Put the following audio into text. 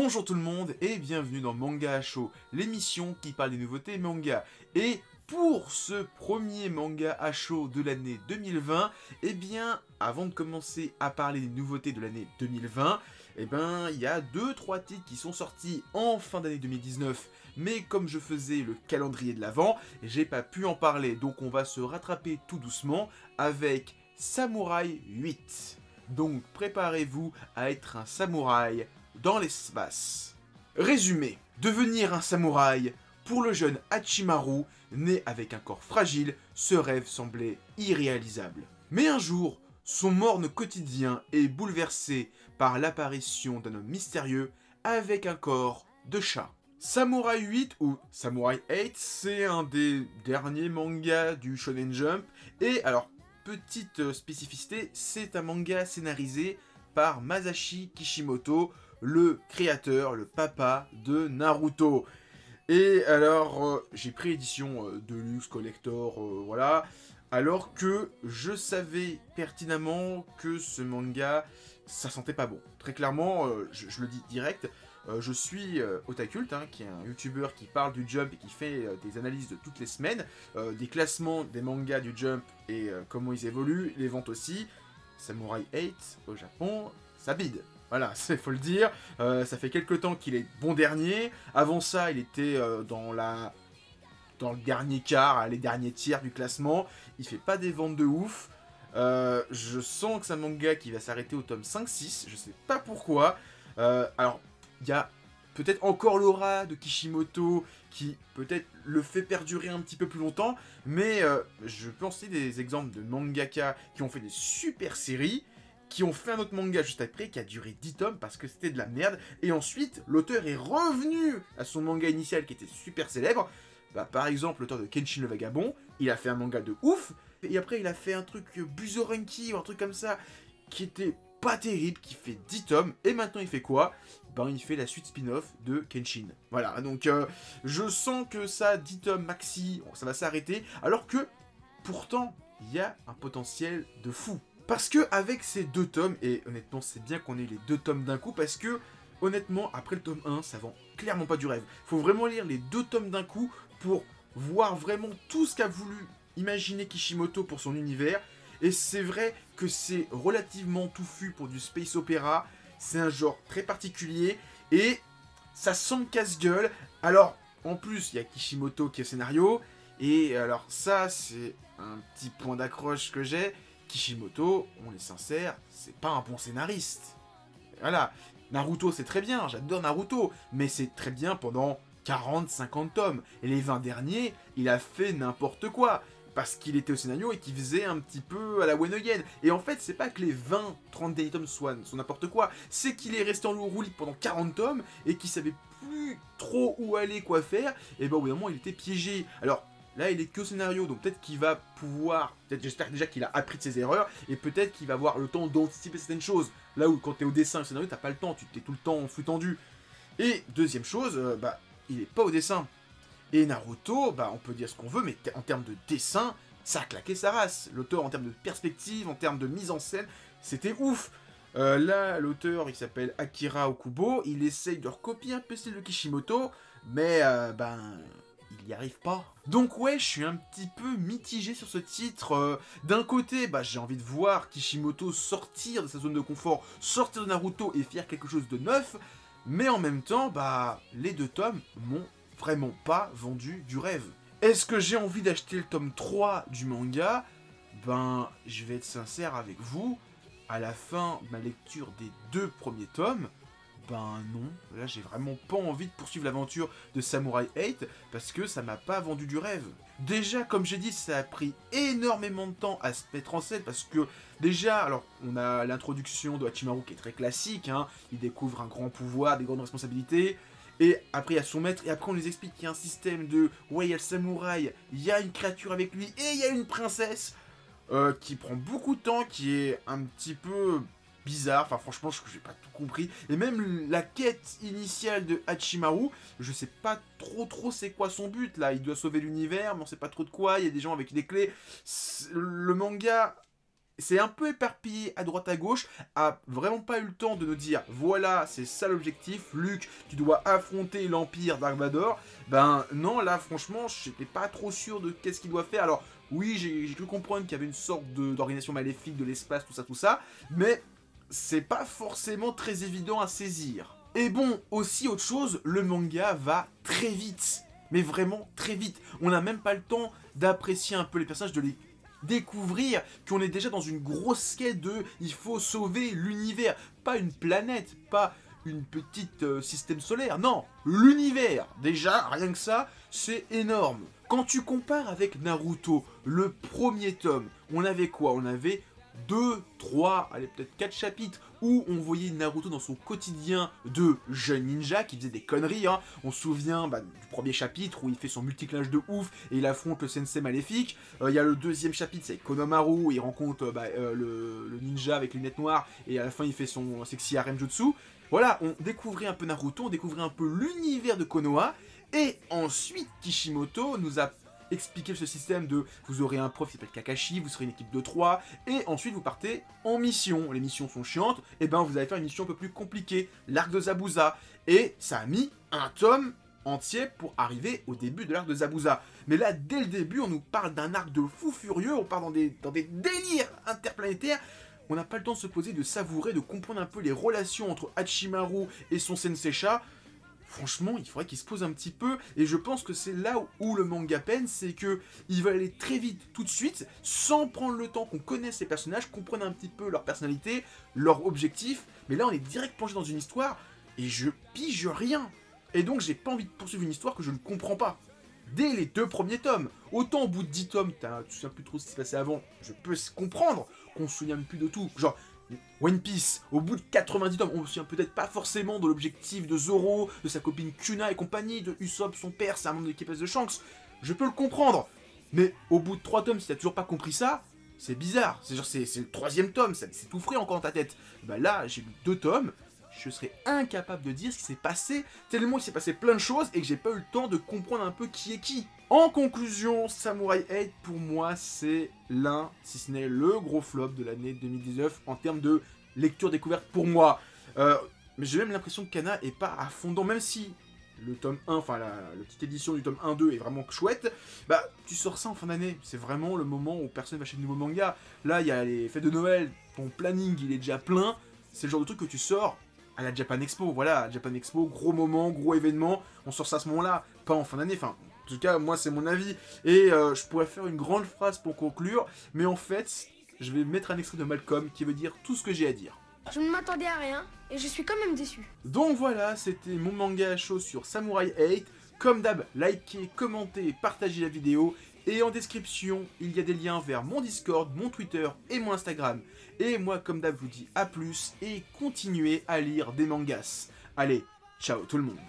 Bonjour tout le monde et bienvenue dans Manga Show, l'émission qui parle des nouveautés manga. Et pour ce premier manga à chaud de l'année 2020, eh bien, avant de commencer à parler des nouveautés de l'année 2020, eh bien, il y a 2-3 titres qui sont sortis en fin d'année 2019, mais comme je faisais le calendrier de l'avant, j'ai pas pu en parler, donc on va se rattraper tout doucement avec Samouraï 8. Donc préparez-vous à être un samouraï dans l'espace. Résumé. Devenir un samouraï, pour le jeune Hachimaru, né avec un corps fragile, ce rêve semblait irréalisable. Mais un jour, son morne quotidien est bouleversé par l'apparition d'un homme mystérieux avec un corps de chat. Samouraï 8 ou Samouraï 8, c'est un des derniers mangas du Shonen Jump. Et alors, petite spécificité, c'est un manga scénarisé par Masashi Kishimoto, le créateur, le papa de Naruto. Et alors, j'ai pris l'édition Deluxe Collector, voilà, alors que je savais pertinemment que ce manga, ça sentait pas bon. Très clairement, je le dis direct, je suis Otakult, qui est un youtubeur qui parle du Jump et qui fait des analyses de toutes les semaines, des classements des mangas du Jump et comment ils évoluent, les ventes aussi. Samouraï 8 au Japon, ça bide. Voilà, il faut le dire. Ça fait quelques temps qu'il est bon dernier. Avant ça, il était dans le dernier quart, les derniers tiers du classement. Il fait pas des ventes de ouf. Je sens que c'est un manga qui va s'arrêter au tome 5-6. Je sais pas pourquoi. Alors, il y a peut-être encore l'aura de Kishimoto qui peut-être le fait perdurer un petit peu plus longtemps. Mais je peux en citer des exemples de mangaka qui ont fait des super séries, qui ont fait un autre manga juste après, qui a duré 10 tomes parce que c'était de la merde, et ensuite, l'auteur est revenu à son manga initial qui était super célèbre. Par exemple, l'auteur de Kenshin le Vagabond, il a fait un manga de ouf, et après il a fait un truc Buzorenki ou un truc comme ça, qui était pas terrible, qui fait 10 tomes, et maintenant il fait quoi? Il fait la suite spin-off de Kenshin. Voilà, donc je sens que ça, 10 tomes maxi, ça va s'arrêter, alors que, pourtant, il y a un potentiel de fou. Parce que avec ces 2 tomes, et honnêtement c'est bien qu'on ait les 2 tomes d'un coup, parce que honnêtement après le tome 1 ça vend clairement pas du rêve. Faut vraiment lire les 2 tomes d'un coup pour voir vraiment tout ce qu'a voulu imaginer Kishimoto pour son univers. Et c'est vrai que c'est relativement touffu pour du space opéra, c'est un genre très particulier, et ça sent casse-gueule. Alors en plus il y a Kishimoto qui est au scénario, et alors ça c'est un petit point d'accroche que j'ai. Kishimoto, on est sincère, c'est pas un bon scénariste. Voilà, Naruto c'est très bien, j'adore Naruto, mais c'est très bien pendant 40-50 tomes. Et les 20 derniers, il a fait n'importe quoi, parce qu'il était au scénario et qu'il faisait un petit peu à la One Again. Et en fait, c'est pas que les 20-30 derniers tomes soient n'importe quoi, c'est qu'il est resté en roue libre pendant 40 tomes, et qu'il savait plus trop où aller, quoi faire, et au bout d'un moment, il était piégé. Alors, là, il est que au scénario, donc peut-être qu'il va pouvoir... J'espère déjà qu'il a appris de ses erreurs, et peut-être qu'il va avoir le temps d'anticiper certaines choses. Là où, quand t'es au dessin et au scénario, t'as pas le temps, tu t'es tout le temps en flux tendu. Et deuxième chose, il est pas au dessin. Et Naruto, on peut dire ce qu'on veut, mais en termes de dessin, ça a claqué sa race. L'auteur, en termes de perspective, en termes de mise en scène, c'était ouf. Là, l'auteur, il s'appelle Akira Okubo, il essaye de recopier un peu le style de Kishimoto, mais il n'y arrive pas. Donc ouais, je suis un petit peu mitigé sur ce titre. D'un côté, j'ai envie de voir Kishimoto sortir de sa zone de confort, sortir de Naruto et faire quelque chose de neuf, mais en même temps, les 2 tomes m'ont vraiment pas vendu du rêve. Est-ce que j'ai envie d'acheter le tome 3 du manga? Je vais être sincère avec vous, à la fin de ma lecture des 2 premiers tomes, non, là j'ai vraiment pas envie de poursuivre l'aventure de Samouraï 8 parce que ça m'a pas vendu du rêve. Déjà, comme j'ai dit, ça a pris énormément de temps à se mettre en scène parce que déjà, alors on a l'introduction de Hachimaru qui est très classique, il découvre un grand pouvoir, des grandes responsabilités, et après il y a son maître, et après on nous explique qu'il y a un système de ouais, il y a le samouraï, il y a une créature avec lui, et il y a une princesse qui prend beaucoup de temps, qui est un petit peu bizarre, enfin franchement j'ai pas tout compris, et même la quête initiale de Hachimaru, je sais pas trop c'est quoi son but là, il doit sauver l'univers, mais on sait pas trop de quoi, il y a des gens avec des clés, le manga c'est un peu éparpillé à droite à gauche, a vraiment pas eu le temps de nous dire voilà, c'est ça l'objectif, Luke, tu dois affronter l'Empire Dark Vador. Ben non, là franchement, j'étais pas trop sûr de qu'est-ce qu'il doit faire. Alors oui, j'ai cru comprendre qu'il y avait une sorte d'organisation maléfique de l'espace, tout ça, mais c'est pas forcément très évident à saisir. Et bon, aussi autre chose, le manga va très vite, mais vraiment très vite. On n'a même pas le temps d'apprécier un peu les personnages, de les découvrir, qu'on est déjà dans une grosse quête de il faut sauver l'univers, pas une planète, pas une petite système solaire, non, l'univers. Déjà, rien que ça, c'est énorme. Quand tu compares avec Naruto, le premier tome, on avait quoi? On avait 2, 3, allez peut-être 4 chapitres où on voyait Naruto dans son quotidien de jeune ninja qui faisait des conneries. Hein. On se souvient du premier chapitre où il fait son multiclinge de ouf et il affronte le sensei maléfique. Il y a le deuxième chapitre, c'est Konohamaru, où il rencontre le ninja avec les lunettes noires et à la fin il fait son sexy harem jutsu. Voilà, on découvrait un peu Naruto, on découvrait un peu l'univers de Konoha. Et ensuite, Kishimoto nous a expliquer ce système de vous aurez un prof qui s'appelle Kakashi, vous serez une équipe de 3, et ensuite vous partez en mission. Les missions sont chiantes, et ben vous allez faire une mission un peu plus compliquée, l'arc de Zabuza. Et ça a mis un tome entier pour arriver au début de l'arc de Zabuza. Mais là, dès le début, on nous parle d'un arc de fou furieux, on part dans des délires interplanétaires. On n'a pas le temps de se poser, de savourer, de comprendre un peu les relations entre Hachimaru et son sensei Sha. Franchement, il faudrait qu'il se pose un petit peu, et je pense que c'est là où le manga peine, c'est que il va aller très vite, tout de suite, sans prendre le temps qu'on connaisse les personnages, qu'on prenne un petit peu leur personnalité, leur objectif, mais là on est direct plongé dans une histoire, et je pige rien. Et donc j'ai pas envie de poursuivre une histoire que je ne comprends pas. Dès les 2 premiers tomes, autant au bout de 10 tomes, tu sais plus trop ce qui se passait avant, je peux comprendre qu'on se souvienne plus de tout, genre... One Piece, au bout de 90 tomes, on se souvient peut-être pas forcément de l'objectif de Zoro, de sa copine Kuna et compagnie, de Usopp, son père, c'est un membre de l'équipage de Shanks. Je peux le comprendre. Mais au bout de 3 tomes, si t'as toujours pas compris ça, c'est bizarre. C'est genre, c'est le 3e tome, c'est tout frais encore dans ta tête. Bah là, j'ai lu 2 tomes, je serais incapable de dire ce qui s'est passé, tellement il s'est passé plein de choses et que j'ai pas eu le temps de comprendre un peu qui est qui. En conclusion, Samurai 8, pour moi, c'est l'un, si ce n'est le gros flop de l'année 2019 en termes de lecture découverte pour moi. Mais j'ai même l'impression que Kana est pas à fond dedans, même si le tome 1, enfin la petite édition du tome 1-2 est vraiment chouette, bah tu sors ça en fin d'année, c'est vraiment le moment où personne va acheter de nouveaux mangas. Là, il y a les fêtes de Noël, ton planning il est déjà plein, c'est le genre de truc que tu sors à la Japan Expo, voilà, Japan Expo, gros moment, gros événement, on sort ça à ce moment-là, pas en fin d'année, enfin, en tout cas, moi c'est mon avis, et je pourrais faire une grande phrase pour conclure, mais en fait, je vais mettre un extrait de Malcolm qui veut dire tout ce que j'ai à dire. Je ne m'attendais à rien, et je suis quand même déçu. Donc voilà, c'était mon manga à chaud sur Samurai 8, comme d'hab, likez, commentez, partagez la vidéo, et en description, il y a des liens vers mon Discord, mon Twitter et mon Instagram. Et moi, comme d'hab, je vous dis à plus et continuez à lire des mangas. Allez, ciao tout le monde.